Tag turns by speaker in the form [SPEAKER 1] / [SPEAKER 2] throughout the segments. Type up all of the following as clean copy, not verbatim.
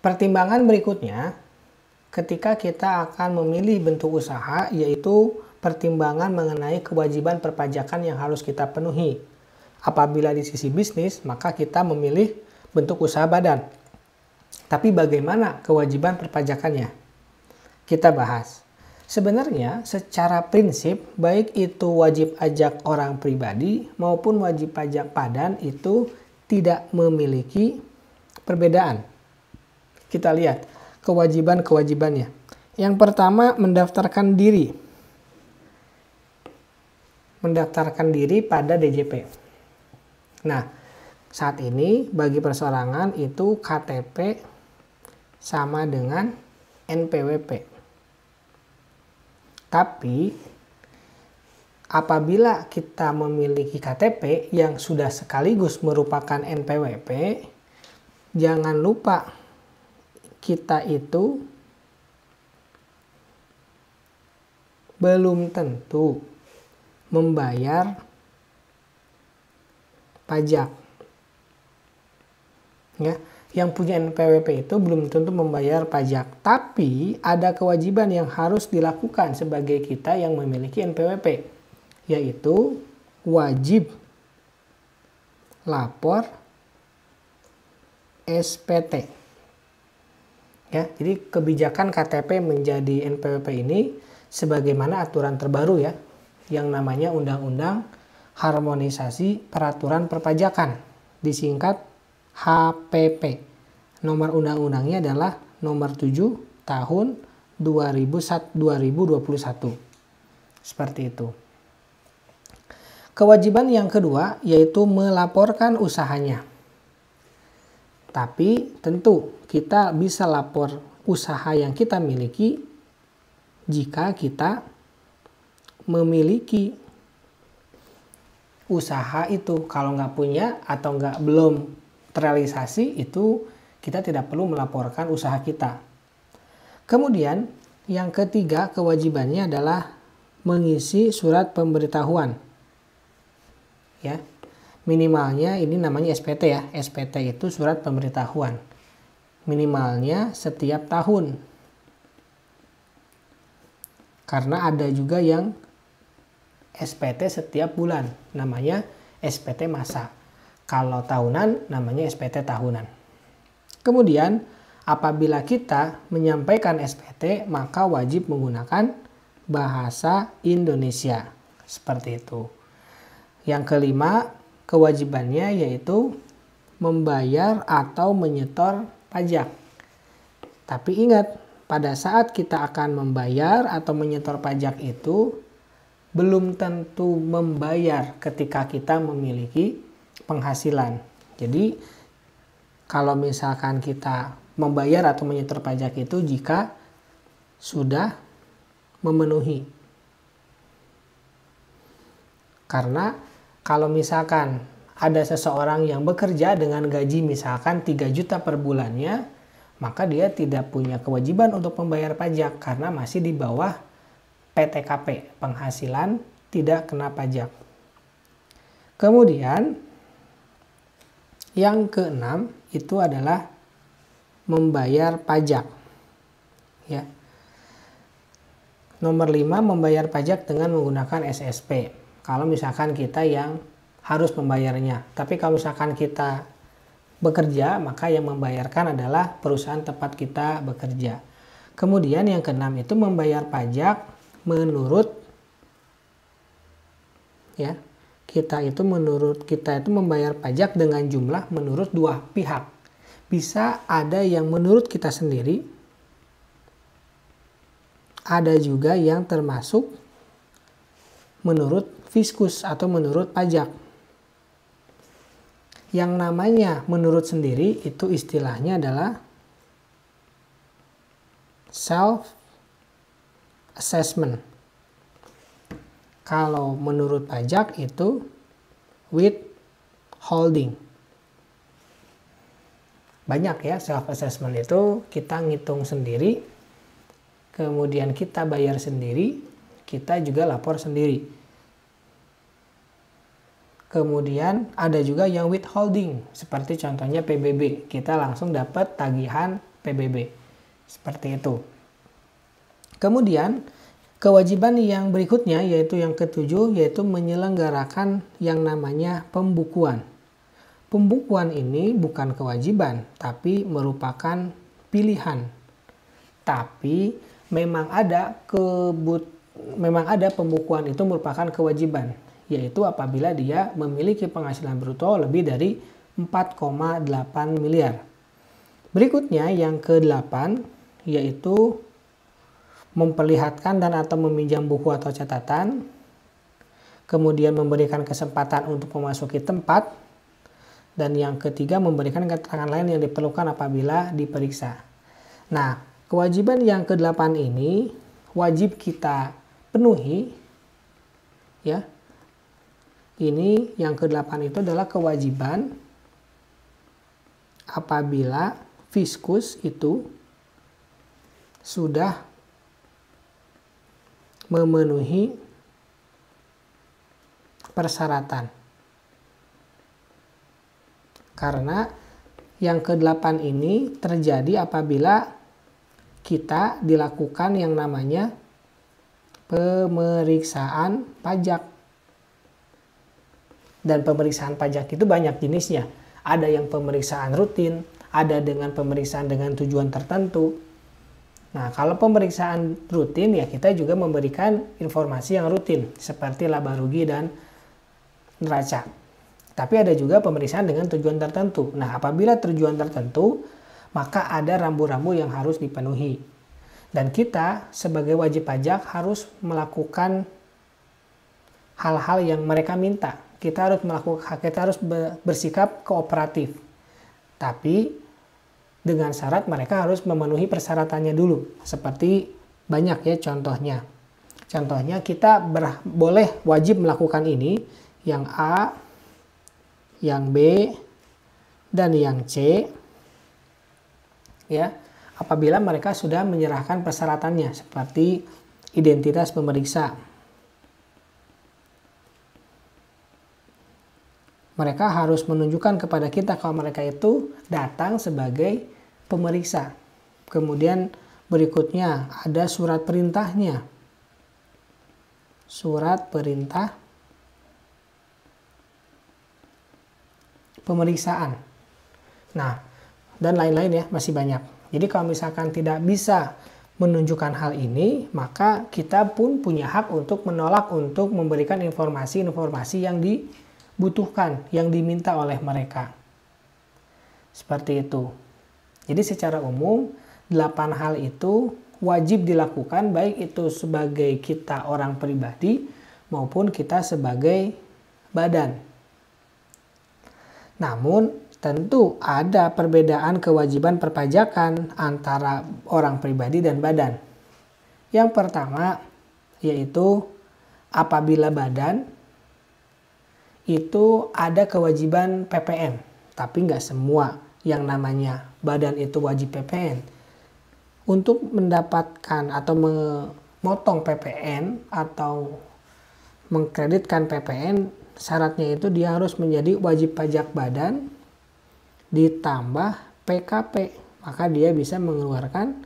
[SPEAKER 1] Pertimbangan berikutnya, ketika kita akan memilih bentuk usaha, yaitu pertimbangan mengenai kewajiban perpajakan yang harus kita penuhi. Apabila di sisi bisnis, maka kita memilih bentuk usaha badan. Tapi bagaimana kewajiban perpajakannya? Kita bahas. Sebenarnya secara prinsip, baik itu wajib pajak orang pribadi maupun wajib pajak badan itu tidak memiliki perbedaan. Kita lihat kewajiban-kewajibannya. Yang pertama, mendaftarkan diri. Mendaftarkan diri pada DJP. Nah, saat ini bagi perseorangan itu KTP sama dengan NPWP. Tapi apabila kita memiliki KTP yang sudah sekaligus merupakan NPWP, jangan lupa kita itu belum tentu membayar pajak. Ya, yang punya NPWP itu belum tentu membayar pajak, tapi ada kewajiban yang harus dilakukan sebagai kita yang memiliki NPWP, yaitu wajib lapor SPT. Ya, jadi kebijakan KTP menjadi NPWP ini sebagaimana aturan terbaru ya, yang namanya Undang-Undang Harmonisasi Peraturan Perpajakan, disingkat HPP. Nomor undang-undangnya adalah nomor 7 tahun 2021. Seperti itu. Kewajiban yang kedua yaitu melaporkan usahanya. Tapi tentu kita bisa lapor usaha yang kita miliki jika kita memiliki usaha itu. Kalau nggak punya atau belum terrealisasi, itu kita tidak perlu melaporkan usaha kita. Kemudian yang ketiga kewajibannya adalah mengisi surat pemberitahuan. Ya. Minimalnya ini namanya SPT ya. SPT itu surat pemberitahuan. Minimalnya setiap tahun. Karena ada juga yang SPT setiap bulan. Namanya SPT masa. Kalau tahunan namanya SPT tahunan. Kemudian apabila kita menyampaikan SPT maka wajib menggunakan bahasa Indonesia. Seperti itu. Yang kelima kewajibannya yaitu membayar atau menyetor pajak. Tapi ingat, pada saat kita akan membayar atau menyetor pajak itu belum tentu membayar ketika kita memiliki penghasilan. Jadi kalau misalkan kita membayar atau menyetor pajak itu jika sudah memenuhi. Karena kalau misalkan ada seseorang yang bekerja dengan gaji misalkan 3 juta per bulannya, maka dia tidak punya kewajiban untuk membayar pajak karena masih di bawah PTKP, penghasilan tidak kena pajak. Kemudian yang keenam itu adalah membayar pajak. Ya. Nomor 5, membayar pajak dengan menggunakan SSP. Kalau misalkan kita yang harus membayarnya. Tapi kalau misalkan kita bekerja, maka yang membayarkan adalah perusahaan tempat kita bekerja. Kemudian yang keenam itu membayar pajak menurut ya. Kita itu membayar pajak dengan jumlah menurut dua pihak. Bisa ada yang menurut kita sendiri, ada juga yang termasuk menurut fiskus atau menurut pajak. Yang namanya menurut sendiri itu istilahnya adalah self assessment. Kalau menurut pajak itu withholding. Banyak ya self assessment itu kita ngitung sendiri, kemudian kita bayar sendiri, kita juga lapor sendiri. Kemudian ada juga yang withholding, seperti contohnya PBB. Kita langsung dapat tagihan PBB. Seperti itu. Kemudian kewajiban yang berikutnya yaitu yang ketujuh, yaitu menyelenggarakan yang namanya pembukuan. Pembukuan ini bukan kewajiban, tapi merupakan pilihan. Tapi memang ada pembukuan itu merupakan kewajiban, yaitu apabila dia memiliki penghasilan bruto lebih dari 4,8 miliar. Berikutnya yang ke-8 yaitu memperlihatkan dan atau meminjam buku atau catatan, kemudian memberikan kesempatan untuk memasuki tempat, dan yang ketiga memberikan keterangan lain yang diperlukan apabila diperiksa. Nah, kewajiban yang ke-8 ini wajib kita penuhi, ya. Ini yang ke-8 itu adalah kewajiban apabila fiskus itu sudah memenuhi persyaratan. Karena yang ke-8 ini terjadi apabila kita dilakukan yang namanya pemeriksaan pajak. Dan pemeriksaan pajak itu banyak jenisnya. Ada yang pemeriksaan rutin, ada dengan pemeriksaan dengan tujuan tertentu. Nah, kalau pemeriksaan rutin ya kita juga memberikan informasi yang rutin seperti laba rugi dan neraca. Tapi ada juga pemeriksaan dengan tujuan tertentu. Nah, apabila tujuan tertentu, maka ada rambu-rambu yang harus dipenuhi. Dan kita sebagai wajib pajak harus melakukan hal-hal yang mereka minta. Kita harus bersikap kooperatif. Tapi dengan syarat mereka harus memenuhi persyaratannya dulu. Seperti banyak ya contohnya. Contohnya kita boleh wajib melakukan ini, yang A, yang B, dan yang C. Ya, apabila mereka sudah menyerahkan persyaratannya seperti identitas pemeriksa. Mereka harus menunjukkan kepada kita kalau mereka itu datang sebagai pemeriksa. Kemudian berikutnya ada surat perintahnya. Surat perintah pemeriksaan. Nah, dan lain-lain ya, masih banyak. Jadi kalau misalkan tidak bisa menunjukkan hal ini, maka kita pun punya hak untuk menolak untuk memberikan informasi-informasi yang dibutuhkan, yang diminta oleh mereka. Seperti itu. Jadi secara umum 8 hal itu wajib dilakukan, baik itu sebagai kita orang pribadi maupun kita sebagai badan. Namun tentu ada perbedaan kewajiban perpajakan antara orang pribadi dan badan. Yang pertama yaitu apabila badan itu ada kewajiban PPN, tapi nggak semua yang namanya badan itu wajib PPN. Untuk mendapatkan atau memotong PPN atau mengkreditkan PPN, syaratnya itu dia harus menjadi wajib pajak badan ditambah PKP, maka dia bisa mengeluarkan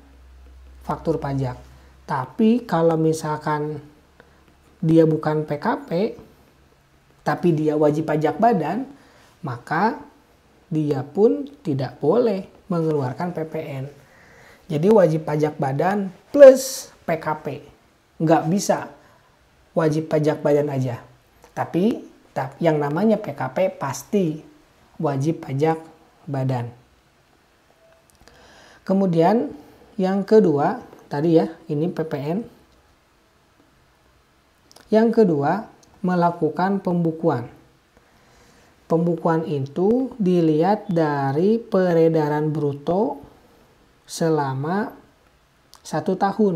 [SPEAKER 1] faktur pajak. Tapi kalau misalkan dia bukan PKP, tapi dia wajib pajak badan, maka dia pun tidak boleh mengeluarkan PPN. Jadi wajib pajak badan plus PKP. Nggak bisa wajib pajak badan aja. Tapi yang namanya PKP pasti wajib pajak badan. Kemudian yang kedua, tadi ya, ini PPN. Yang kedua, melakukan pembukuan. Pembukuan itu dilihat dari peredaran bruto selama 1 tahun.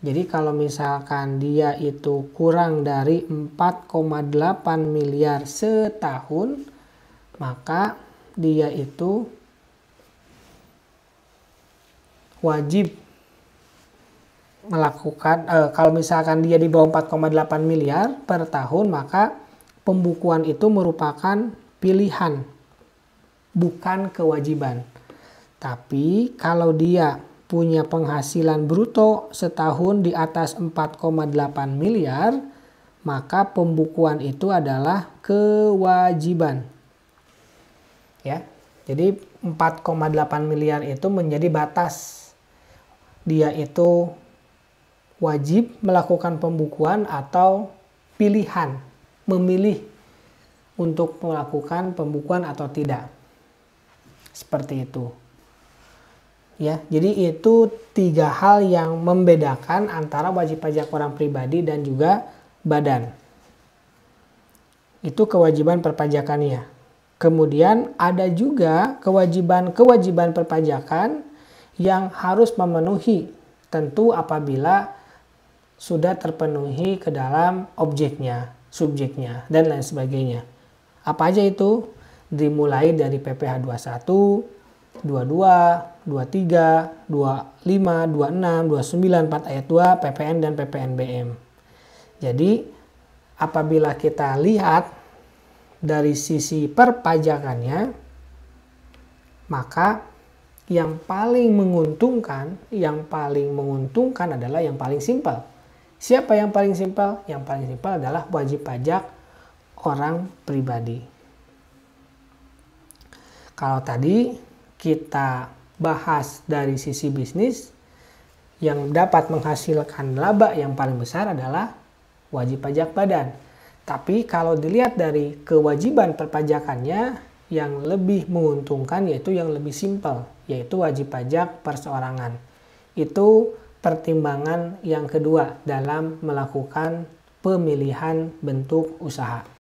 [SPEAKER 1] Jadi kalau misalkan dia itu kurang dari 4,8 miliar setahun, maka dia itu wajib melakukan, kalau misalkan dia di bawah 4,8 miliar per tahun, maka pembukuan itu merupakan pilihan, bukan kewajiban. Tapi kalau dia punya penghasilan bruto setahun di atas 4,8 miliar, maka pembukuan itu adalah kewajiban. Ya. Jadi 4,8 miliar itu menjadi batas. Dia itu wajib melakukan pembukuan atau pilihan, memilih untuk melakukan pembukuan atau tidak. Seperti itu. Ya, jadi itu 3 hal yang membedakan antara wajib pajak orang pribadi dan juga badan. Itu kewajiban perpajakannya. Kemudian ada juga kewajiban perpajakan yang harus memenuhi, tentu apabila sudah terpenuhi ke dalam objeknya, subjeknya, dan lain sebagainya. Apa aja itu? Dimulai dari PPh 21, 22, 23, 25, 26, 29, 4 ayat 2, PPN dan PPNBM. Jadi apabila kita lihat dari sisi perpajakannya, maka yang paling menguntungkan adalah yang paling simpel. Siapa yang paling simpel? Yang paling simpel adalah wajib pajak orang pribadi. Kalau tadi kita bahas dari sisi bisnis, yang dapat menghasilkan laba yang paling besar adalah wajib pajak badan. Tapi kalau dilihat dari kewajiban perpajakannya, yang lebih menguntungkan yaitu yang lebih simpel, yaitu wajib pajak perseorangan. Itu pertimbangan yang kedua dalam melakukan pemilihan bentuk usaha.